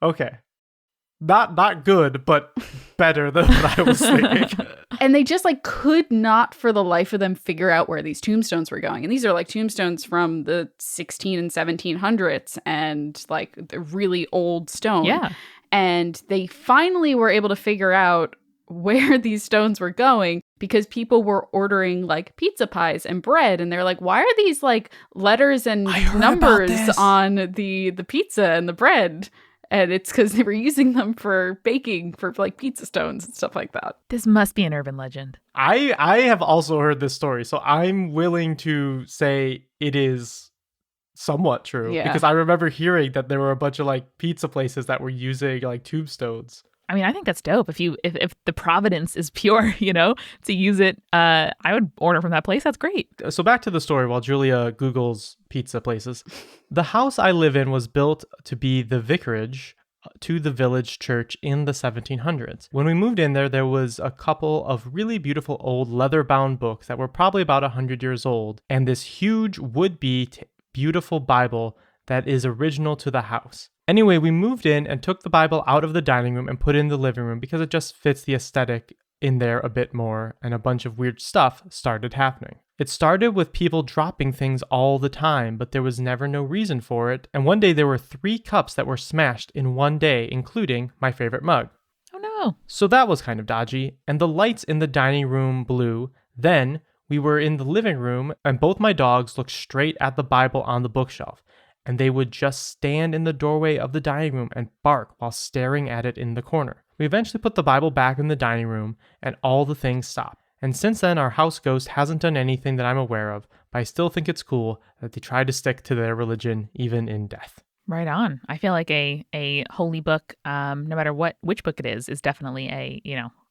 Not good, but better than what I was thinking. And they just like could not for the life of them figure out where these tombstones were going. And these are like tombstones from the 16 and 1700s and like the really old stone. Yeah. And they finally were able to figure out where these stones were going because people were ordering like pizza pies and bread, and they're like, why are these like letters and numbers on the pizza and the bread? And it's because they were using them for baking for like pizza stones and stuff like that. This must be an urban legend. I have also heard this story, so I'm willing to say it is somewhat true. Yeah. Because I remember hearing that there were a bunch of like pizza places that were using like tombstones. I mean, I think that's dope. If the providence is pure, to use it, I would order from that place. That's great. So back to the story while Julia Googles pizza places. The house I live in was built to be the vicarage to the village church in the 1700s. When we moved in there was a couple of really beautiful old leather-bound books that were probably about 100 years old, and this huge would-be beautiful Bible that is original to the house. Anyway, we moved in and took the Bible out of the dining room and put it in the living room because it just fits the aesthetic in there a bit more, and a bunch of weird stuff started happening. It started with people dropping things all the time, but there was never no reason for it, and one day there were 3 cups that were smashed in one day, including my favorite mug. Oh no. So that was kind of dodgy, and the lights in the dining room blew. Then We were in the living room, and both my dogs looked straight at the Bible on the bookshelf, and they would just stand in the doorway of the dining room and bark while staring at it in the corner. We eventually put the Bible back in the dining room, and all the things stopped. And since then, our house ghost hasn't done anything that I'm aware of, but I still think it's cool that they try to stick to their religion even in death. Right on. I feel like a holy book, no matter which book it is definitely a,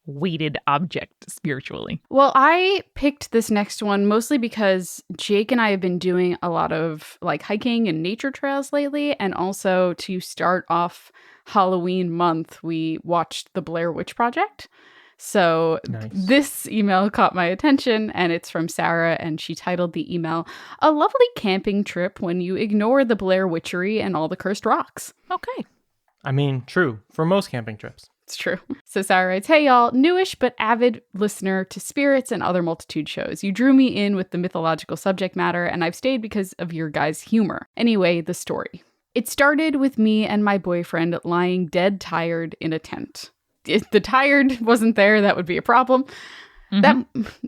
weighted object spiritually. Well, I picked this next one mostly because Jake and I have been doing a lot of hiking and nature trails lately. And also to start off Halloween month, we watched the Blair Witch Project. So Nice. This email caught my attention, and it's from Sarah, and she titled the email, "A lovely camping trip when you ignore the Blair Witchery and all the cursed rocks." Okay. I mean, true, for most camping trips. It's true. So Sarah writes, "Hey y'all, newish but avid listener to spirits and other multitude shows. You drew me in with the mythological subject matter, and I've stayed because of your guys' humor. Anyway, the story. It started with me and my boyfriend lying dead tired in a tent. If the tired wasn't there, that would be a problem.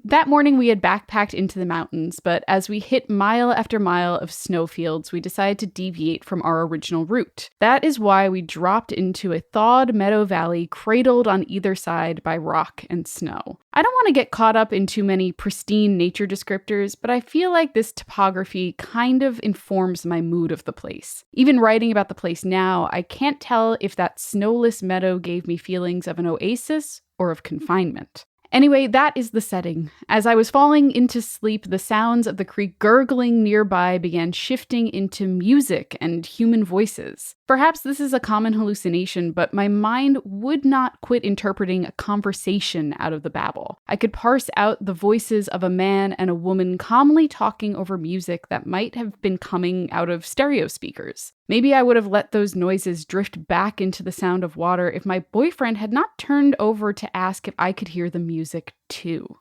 That morning we had backpacked into the mountains, but as we hit mile after mile of snowfields, we decided to deviate from our original route. That is why we dropped into a thawed meadow valley cradled on either side by rock and snow. I don't want to get caught up in too many pristine nature descriptors, but I feel like this topography kind of informs my mood of the place. Even writing about the place now, I can't tell if that snowless meadow gave me feelings of an oasis or of confinement. Anyway, that is the setting. As I was falling into sleep, the sounds of the creek gurgling nearby began shifting into music and human voices. Perhaps this is a common hallucination, but my mind would not quit interpreting a conversation out of the babble. I could parse out the voices of a man and a woman calmly talking over music that might have been coming out of stereo speakers. Maybe I would have let those noises drift back into the sound of water if my boyfriend had not turned over to ask if I could hear the music too."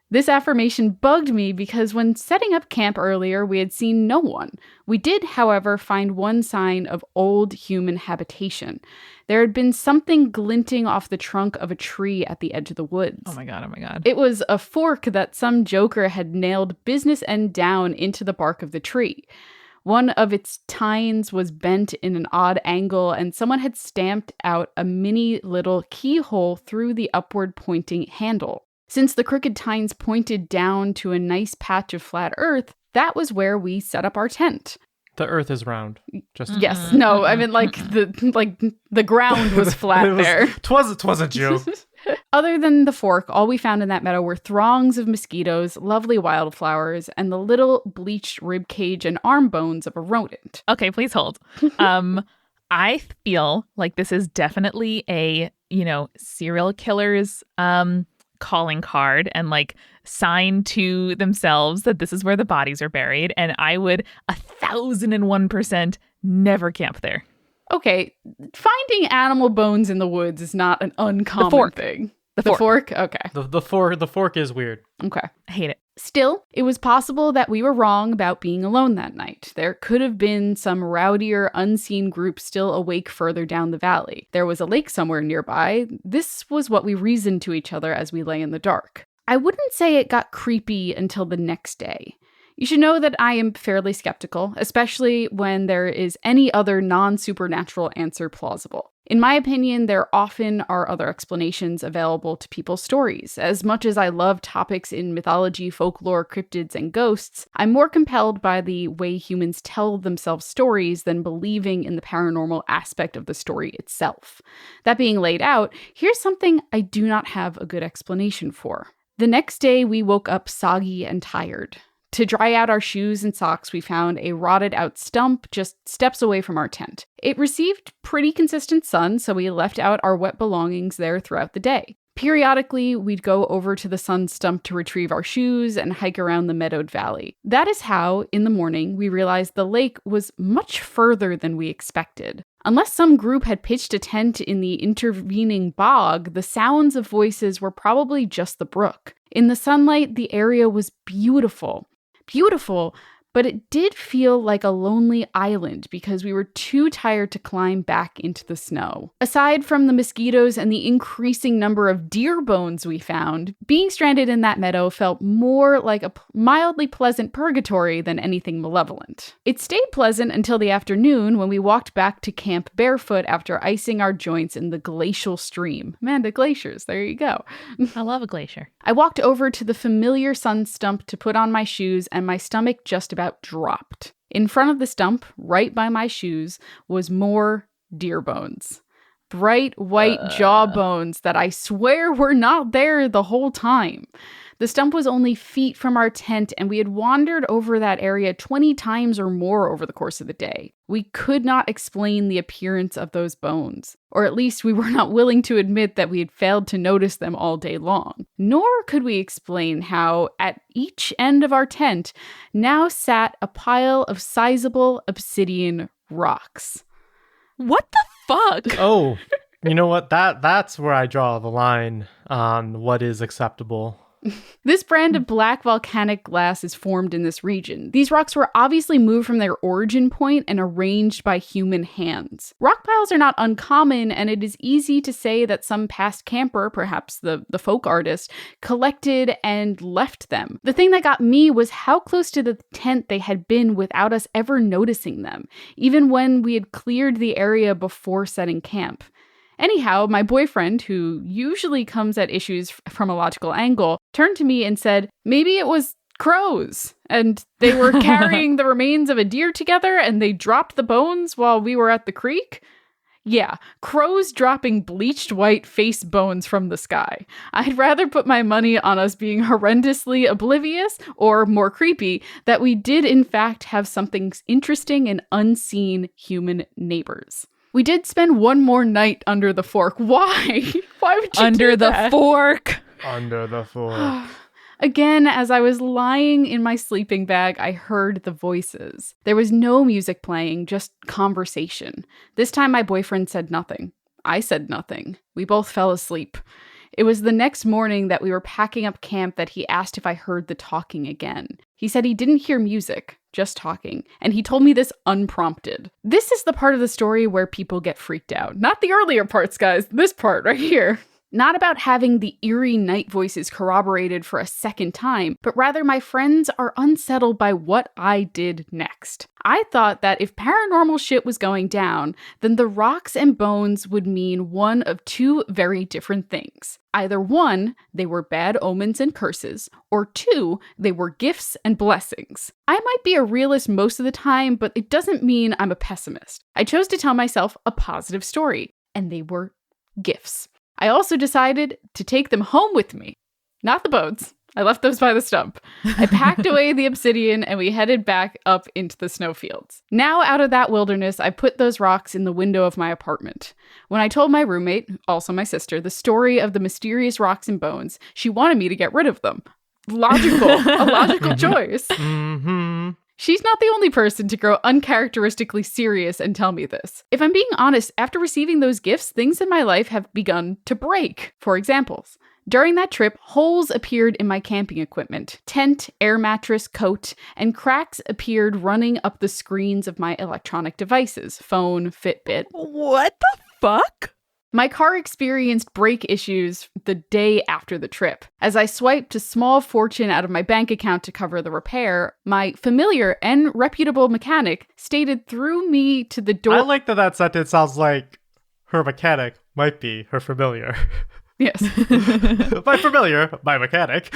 This affirmation bugged me because when setting up camp earlier, we had seen no one. We did, however, find one sign of old human habitation. There had been something glinting off the trunk of a tree at the edge of the woods. Oh my God. It was a fork that some joker had nailed business end down into the bark of the tree. One of its tines was bent in an odd angle, and someone had stamped out a mini little keyhole through the upward pointing handle. Since the crooked tines pointed down to a nice patch of flat earth, that was where we set up our tent. The earth is round. Yes, no, I mean the ground was flat there. Twas a joke. Other than the fork, all we found in that meadow were throngs of mosquitoes, lovely wildflowers, and the little bleached rib cage and arm bones of a rodent. Okay, please hold. I feel like this is definitely a, serial killer's calling card and sign to themselves that this is where the bodies are buried. And I would 1,001% never camp there. Okay, finding animal bones in the woods is not an uncommon thing. The fork? Okay. The fork is weird. Okay. I hate it. Still, it was possible that we were wrong about being alone that night. There could have been some rowdier, unseen group still awake further down the valley. There was a lake somewhere nearby. This was what we reasoned to each other as we lay in the dark. I wouldn't say it got creepy until the next day. You should know that I am fairly skeptical, especially when there is any other non-supernatural answer plausible. In my opinion, there often are other explanations available to people's stories. As much as I love topics in mythology, folklore, cryptids, and ghosts, I'm more compelled by the way humans tell themselves stories than believing in the paranormal aspect of the story itself. That being laid out, here's something I do not have a good explanation for. The next day, we woke up soggy and tired. To dry out our shoes and socks, we found a rotted out stump just steps away from our tent. It received pretty consistent sun, so we left out our wet belongings there throughout the day. Periodically, we'd go over to the sun stump to retrieve our shoes and hike around the meadowed valley. That is how, in the morning, we realized the lake was much further than we expected. Unless some group had pitched a tent in the intervening bog, the sounds of voices were probably just the brook. In the sunlight, the area was beautiful. Beautiful, But it did feel like a lonely island because we were too tired to climb back into the snow. Aside from the mosquitoes and the increasing number of deer bones we found, being stranded in that meadow felt more like a mildly pleasant purgatory than anything malevolent. It stayed pleasant until the afternoon when we walked back to camp barefoot after icing our joints in the glacial stream. Amanda, glaciers, there you go. I love a glacier. I walked over to the familiar sun stump to put on my shoes, and my stomach just about dropped. In front of the stump, right by my shoes, was more deer bones. Bright white jaw bones that I swear were not there the whole time. The stump was only feet from our tent, and we had wandered over that area 20 times or more over the course of the day. We could not explain the appearance of those bones, or at least we were not willing to admit that we had failed to notice them all day long. Nor could we explain how, at each end of our tent, now sat a pile of sizable obsidian rocks. What the fuck? Oh, you know what? That's where I draw the line on what is acceptable. This brand of black volcanic glass is formed in this region. These rocks were obviously moved from their origin point and arranged by human hands. Rock piles are not uncommon, and it is easy to say that some past camper, perhaps the folk artist, collected and left them. The thing that got me was how close to the tent they had been without us ever noticing them, even when we had cleared the area before setting camp. Anyhow, my boyfriend, who usually comes at issues from a logical angle, turned to me and said, maybe it was crows, and they were carrying the remains of a deer together, and they dropped the bones while we were at the creek. Yeah, crows dropping bleached white face bones from the sky. I'd rather put my money on us being horrendously oblivious, or more creepy, that we did in fact have something interesting and unseen human neighbors. We did spend one more night under the fork. Why? Why would you Under do the that? fork. Under the fork. Again, as I was lying in my sleeping bag, I heard the voices. There was no music playing, just conversation. This time my boyfriend said nothing. I said nothing. We both fell asleep. It was the next morning that we were packing up camp that he asked if I heard the talking again. He said he didn't hear music, just talking, and he told me this unprompted. This is the part of the story where people get freaked out. Not the earlier parts, guys. This part right here. Not about having the eerie night voices corroborated for a second time, but rather my friends are unsettled by what I did next. I thought that if paranormal shit was going down, then the rocks and bones would mean one of two very different things. Either one, they were bad omens and curses, or two, they were gifts and blessings. I might be a realist most of the time, but it doesn't mean I'm a pessimist. I chose to tell myself a positive story, and they were gifts. I also decided to take them home with me. Not the bones. I left those by the stump. I packed away the obsidian and we headed back up into the snowfields. Now out of that wilderness, I put those rocks in the window of my apartment. When I told my roommate, also my sister, the story of the mysterious rocks and bones, she wanted me to get rid of them. A logical choice. Mm-hmm. She's not the only person to grow uncharacteristically serious and tell me this. If I'm being honest, after receiving those gifts, things in my life have begun to break. For examples, during that trip, holes appeared in my camping equipment, tent, air mattress, coat, and cracks appeared running up the screens of my electronic devices, phone, Fitbit. What the fuck? My car experienced brake issues the day after the trip. As I swiped a small fortune out of my bank account to cover the repair, my familiar and reputable mechanic stated through me to the door. I like that sentence sounds like her mechanic might be her familiar. Yes. My familiar, my mechanic.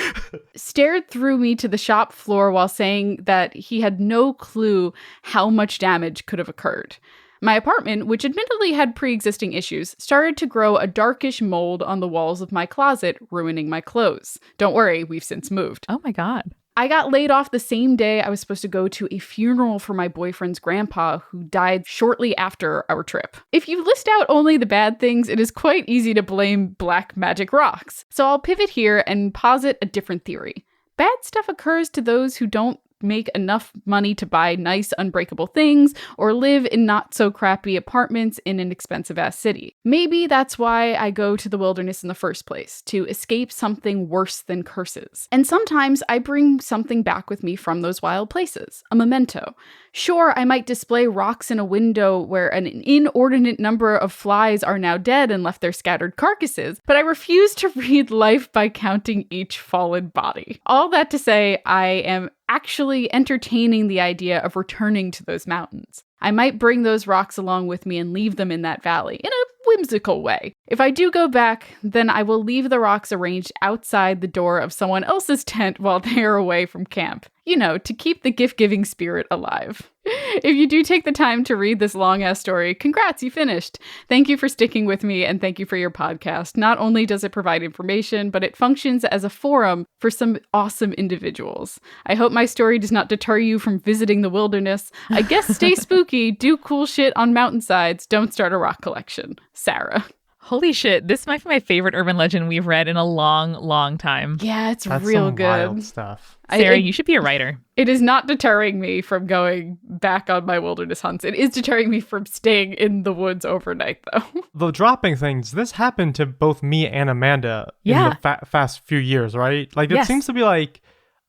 Stared through me to the shop floor while saying that he had no clue how much damage could have occurred. My apartment, which admittedly had pre-existing issues, started to grow a darkish mold on the walls of my closet, ruining my clothes. Don't worry, we've since moved. Oh my God. I got laid off the same day I was supposed to go to a funeral for my boyfriend's grandpa, who died shortly after our trip. If you list out only the bad things, it is quite easy to blame black magic rocks. So I'll pivot here and posit a different theory. Bad stuff occurs to those who don't make enough money to buy nice, unbreakable things or live in not so crappy apartments in an expensive ass city. Maybe that's why I go to the wilderness in the first place, to escape something worse than curses. And sometimes I bring something back with me from those wild places, a memento. Sure, I might display rocks in a window where an inordinate number of flies are now dead and left their scattered carcasses, but I refuse to read life by counting each fallen body. All that to say, I am actually entertaining the idea of returning to those mountains. I might bring those rocks along with me and leave them in that valley, in a whimsical way. If I do go back, then I will leave the rocks arranged outside the door of someone else's tent while they are away from camp. You know, to keep the gift-giving spirit alive. If you do take the time to read this long-ass story, congrats, you finished. Thank you for sticking with me, and thank you for your podcast. Not only does it provide information, but it functions as a forum for some awesome individuals. I hope my story does not deter you from visiting the wilderness. I guess stay spooky, do cool shit on mountainsides, don't start a rock collection. Sarah. Holy shit, this might be my favorite urban legend we've read in a long, long time. Yeah, it's That's real some good. Wild stuff. Sarah, you should be a writer. It is not deterring me from going back on my wilderness hunts. It is deterring me from staying in the woods overnight, though. The dropping things, this happened to both me and Amanda in the fast few years, right? Like, it seems to be like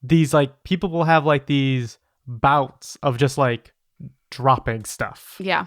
these, like, people will have like these bouts of just like dropping stuff. Yeah.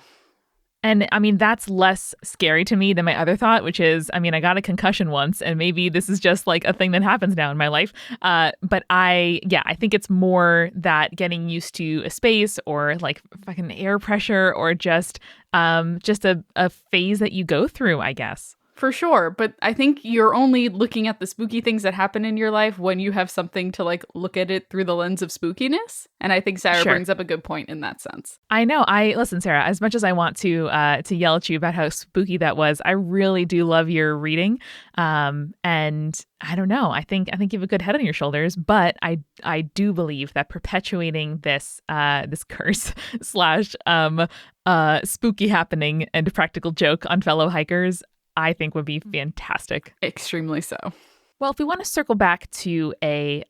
And I mean, that's less scary to me than my other thought, which is, I mean, I got a concussion once and maybe this is just like a thing that happens now in my life. But I think it's more that getting used to a space or like fucking air pressure or just a phase that you go through, I guess. For sure, but I think you're only looking at the spooky things that happen in your life when you have something to like look at it through the lens of spookiness. And I think Sarah brings up a good point in that sense. I know. Listen, Sarah, as much as I want to yell at you about how spooky that was, I really do love your reading. And I don't know. I think you have a good head on your shoulders, but I do believe that perpetuating this curse / spooky happening and practical joke on fellow hikers, I think would be fantastic. Extremely so. Well, if we want to circle back to a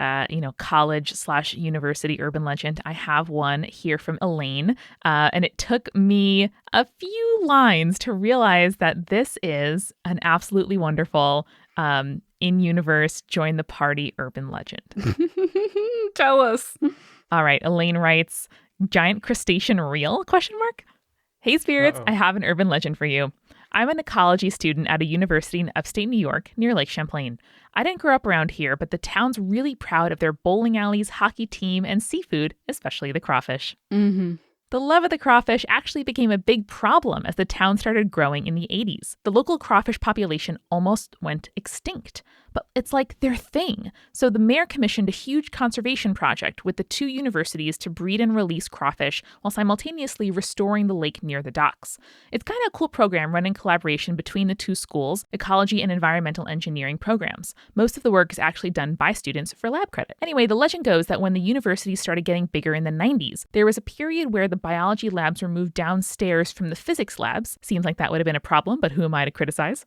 college / university urban legend, I have one here from Elaine, and it took me a few lines to realize that this is an absolutely wonderful in-universe join the party urban legend. Tell us. All right, Elaine writes, "Giant crustacean real? ? Hey spirits, I have an urban legend for you. I'm an ecology student at a university in upstate New York near Lake Champlain. I didn't grow up around here, but the town's really proud of their bowling alleys, hockey team, and seafood, especially the crawfish. Mm-hmm. The love of the crawfish actually became a big problem as the town started growing in the 80s. The local crawfish population almost went extinct, but it's like their thing. So the mayor commissioned a huge conservation project with the two universities to breed and release crawfish while simultaneously restoring the lake near the docks. It's kind of a cool program run in collaboration between the two schools' ecology and environmental engineering programs. Most of the work is actually done by students for lab credit. Anyway, the legend goes that when the universities started getting bigger in the 90s, there was a period where the biology labs were moved downstairs from the physics labs. Seems like that would have been a problem, but who am I to criticize?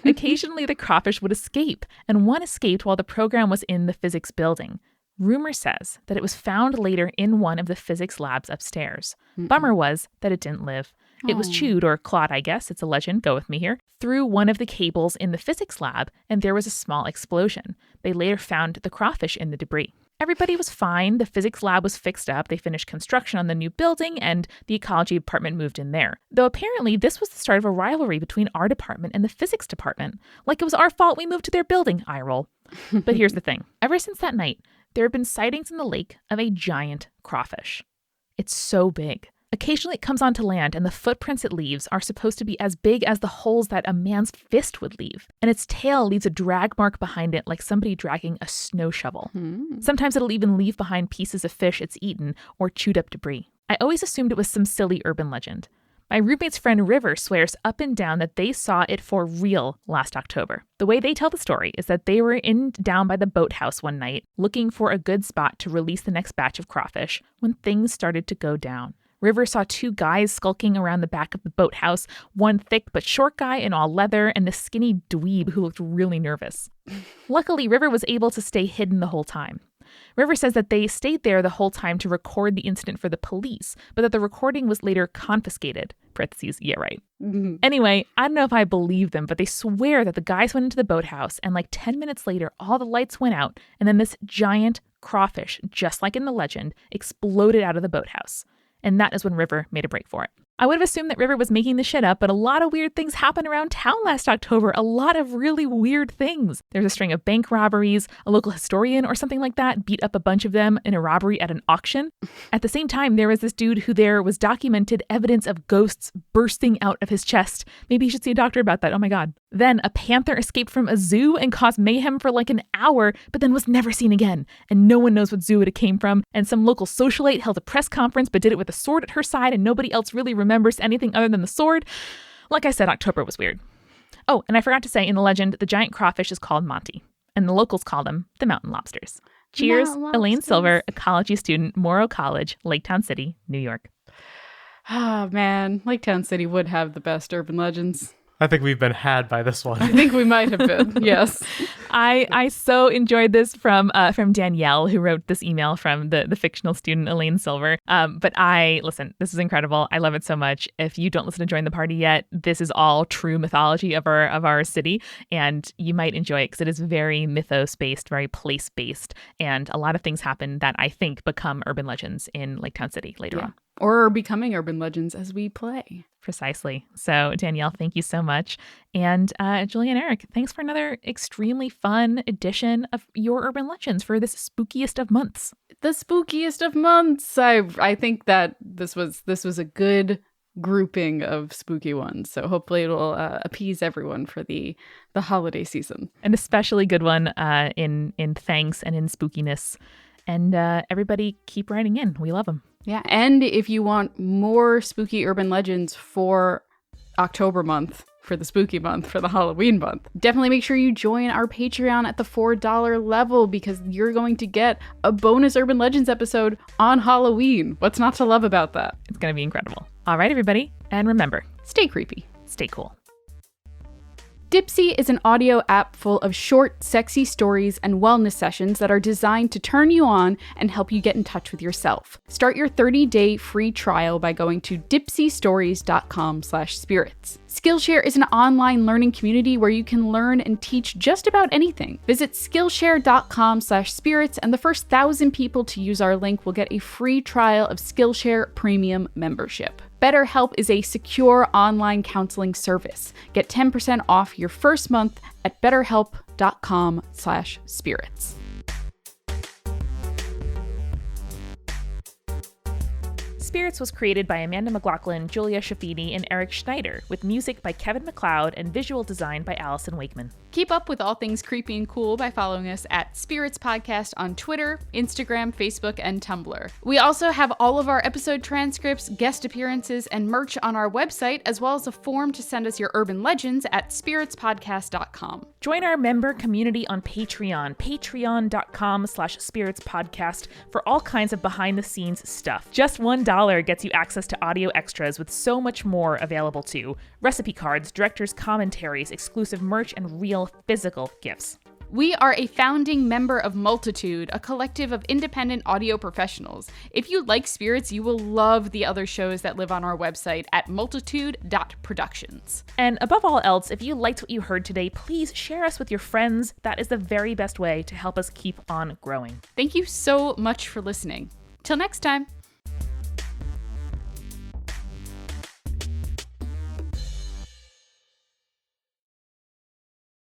Occasionally, the crawfish would escape, and one escaped while the program was in the physics building. Rumor says that it was found later in one of the physics labs upstairs. Bummer was that it didn't live. It was chewed, or clawed, I guess, it's a legend, go with me here, through one of the cables in the physics lab, and there was a small explosion. They later found the crawfish in the debris. Everybody was fine. The physics lab was fixed up. They finished construction on the new building, and the ecology department moved in there. Though apparently this was the start of a rivalry between our department and the physics department. Like it was our fault we moved to their building, eye roll. But here's the thing. Ever since that night, there have been sightings in the lake of a giant crawfish. It's so big. Occasionally it comes onto land, and the footprints it leaves are supposed to be as big as the holes that a man's fist would leave. And its tail leaves a drag mark behind it like somebody dragging a snow shovel. Sometimes it'll even leave behind pieces of fish it's eaten or chewed up debris. I always assumed it was some silly urban legend. My roommate's friend River swears up and down that they saw it for real last October. The way they tell the story is that they were down by the boathouse one night looking for a good spot to release the next batch of crawfish when things started to go down. River saw two guys skulking around the back of the boathouse, one thick but short guy in all leather and a skinny dweeb who looked really nervous. Luckily, River was able to stay hidden the whole time. River says that they stayed there the whole time to record the incident for the police, but that the recording was later confiscated. Parentheses, yeah, right. Mhm. Anyway, I don't know if I believe them, but they swear that the guys went into the boathouse and like 10 minutes later, all the lights went out and then this giant crawfish, just like in the legend, exploded out of the boathouse. And that is when River made a break for it. I would have assumed that River was making this shit up, but a lot of weird things happened around town last October. A lot of really weird things. There's a string of bank robberies. A local historian or something like that beat up a bunch of them in a robbery at an auction. At the same time, there was this dude who there was documented evidence of ghosts bursting out of his chest. Maybe you should see a doctor about that. Oh my God. Then a panther escaped from a zoo and caused mayhem for like an hour, but then was never seen again. And no one knows what zoo it came from. And some local socialite held a press conference, but did it with a sword at her side, and nobody else really remembers anything other than the sword. Like I said, October was weird. Oh, and I forgot to say, in the legend, the giant crawfish is called Monty, and the locals call them the mountain lobsters. Cheers, Elaine Silver, ecology student, Morrow College, Laketown City, New York. Ah, man, Laketown City would have the best urban legends. I think we've been had by this one. I think we might have been, yes. I so enjoyed this from Danielle, who wrote this email from the fictional student Elaine Silver. But listen, this is incredible. I love it so much. If you don't listen to Join the Party yet, this is all true mythology of our city, and you might enjoy it because it is very mythos-based, very place-based, and a lot of things happen that I think become urban legends in Laketown City later on. Or are becoming urban legends as we play. Precisely. So, Danielle, thank you so much. And Julia and Eric, thanks for another extremely fun edition of Your Urban Legends for this spookiest of months. The spookiest of months. I think that this was a good grouping of spooky ones. So hopefully it will appease everyone for the holiday season. An especially good one in thanks and in spookiness. And everybody keep writing in. We love them. Yeah, and if you want more spooky urban legends for October month, for the spooky month, for the Halloween month, definitely make sure you join our Patreon at the $4 level because you're going to get a bonus Urban Legends episode on Halloween. What's not to love about that? It's going to be incredible. All right, everybody. And remember, stay creepy. Stay cool. Dipsea is an audio app full of short, sexy stories and wellness sessions that are designed to turn you on and help you get in touch with yourself. Start your 30-day free trial by going to dipseastories.com/spirits. Skillshare is an online learning community where you can learn and teach just about anything. Visit skillshare.com/spirits, and the first 1,000 people to use our link will get a free trial of Skillshare Premium membership. BetterHelp is a secure online counseling service. Get 10% off your first month at betterhelp.com/spirits. Spirits was created by Amanda McLaughlin, Julia Shafini, and Eric Schneider, with music by Kevin MacLeod and visual design by Allison Wakeman. Keep up with all things creepy and cool by following us at Spirits Podcast on Twitter, Instagram, Facebook, and Tumblr. We also have all of our episode transcripts, guest appearances, and merch on our website, as well as a form to send us your urban legends at spiritspodcast.com. Join our member community on Patreon, patreon.com/spiritspodcast, for all kinds of behind-the-scenes stuff. Just $1 gets you access to audio extras with so much more available too. Recipe cards, director's commentaries, exclusive merch, and real physical gifts. We are a founding member of Multitude, a collective of independent audio professionals. If you like Spirits, you will love the other shows that live on our website at multitude.productions. And above all else, if you liked what you heard today, please share us with your friends. That is the very best way to help us keep on growing. Thank you so much for listening. Till next time.